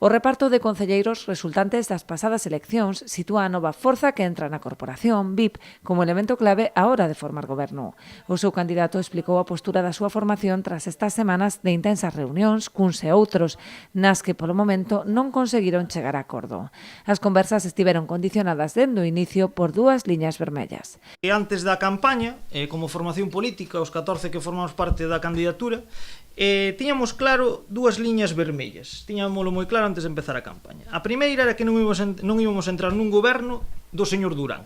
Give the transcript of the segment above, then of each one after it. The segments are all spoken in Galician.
O reparto de concelleiros resultantes das pasadas eleccións sitúa a nova forza que entra na corporación, BIP, como elemento clave á hora de formar goberno. O seu candidato explicou a postura da súa formación tras estas semanas de intensas reunións cuns e outros, nas que polo momento non conseguiron chegar a acordo. As conversas estiveron condicionadas dende o inicio por dúas liñas vermellas. Antes da campaña, como formación política, os 14 que formamos parte da candidatura, tiñamos claro dúas liñas vermellas. Tiñámoslo moi claro antes de empezar a campaña. A primeira era que non íbamos entrar nun goberno do señor Durán.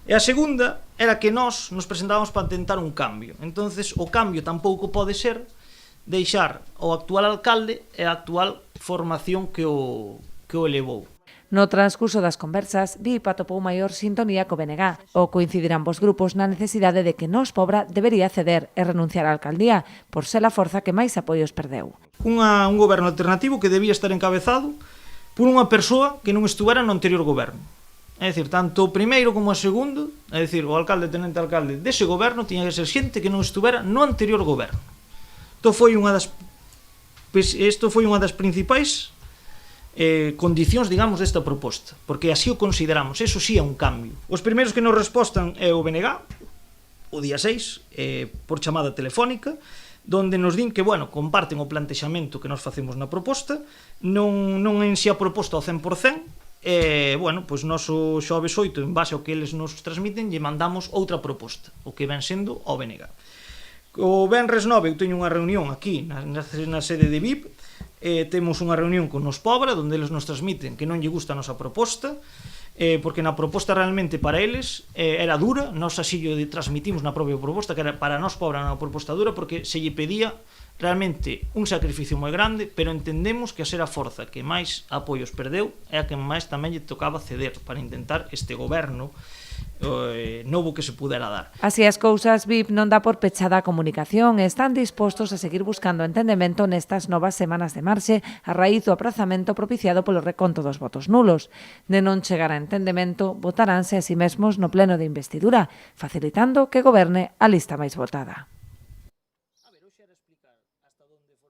E a segunda era que nós nos presentábamos para tentar un cambio. Entonces, o cambio tampouco pode ser deixar o actual alcalde e a actual formación que o elevou. No transcurso das conversas, BIP atopou maior sintonía co BNG, ao coincidir ambos grupos na necesidade de que Nós Pobra debería ceder e renunciar á alcaldía, por ser a forza que máis apoios perdeu. Un goberno alternativo que debía estar encabezado por unha persoa que non estuvera no anterior goberno. É dicir, tanto o primeiro como o segundo, é dicir, o alcalde e tenente alcalde dese goberno tiña que ser xente que non estuvera no anterior goberno. Isto foi unha das principais condicións, digamos, desta proposta, porque así o consideramos, eso sí é un cambio. Os primeiros que nos respostan é o BNG, o día 6, por chamada telefónica, donde nos din que, bueno, comparten o plantexamento que nos facemos na proposta, non en si a proposta ao 100%, bueno, pois nós o xoves 8, en base ao que eles nos transmiten, lle mandamos outra proposta, o que ven sendo ao BNG. O venres 9 eu teño unha reunión aquí na sede de BIP, temos unha reunión con Nós Pobra, onde eles nos transmiten que non lle gusta a nosa proposta, porque na proposta realmente para eles era dura, nós así lle transmitimos na propia proposta que era para Nós Pobra unha proposta dura, porque se lle pedía realmente un sacrificio moi grande, pero entendemos que a ser a forza que máis apoios perdeu é a que máis tamén lle tocaba ceder para intentar este goberno novo que se pudera dar. Así as cousas, BIP non dá por pechada a comunicación e están dispostos a seguir buscando entendemento nestas novas semanas de marxe a raíz do aprazamento propiciado polo reconto dos votos nulos. De non chegar a entendemento, votaránse a si mesmos no pleno de investidura, facilitando que goberne a lista máis votada.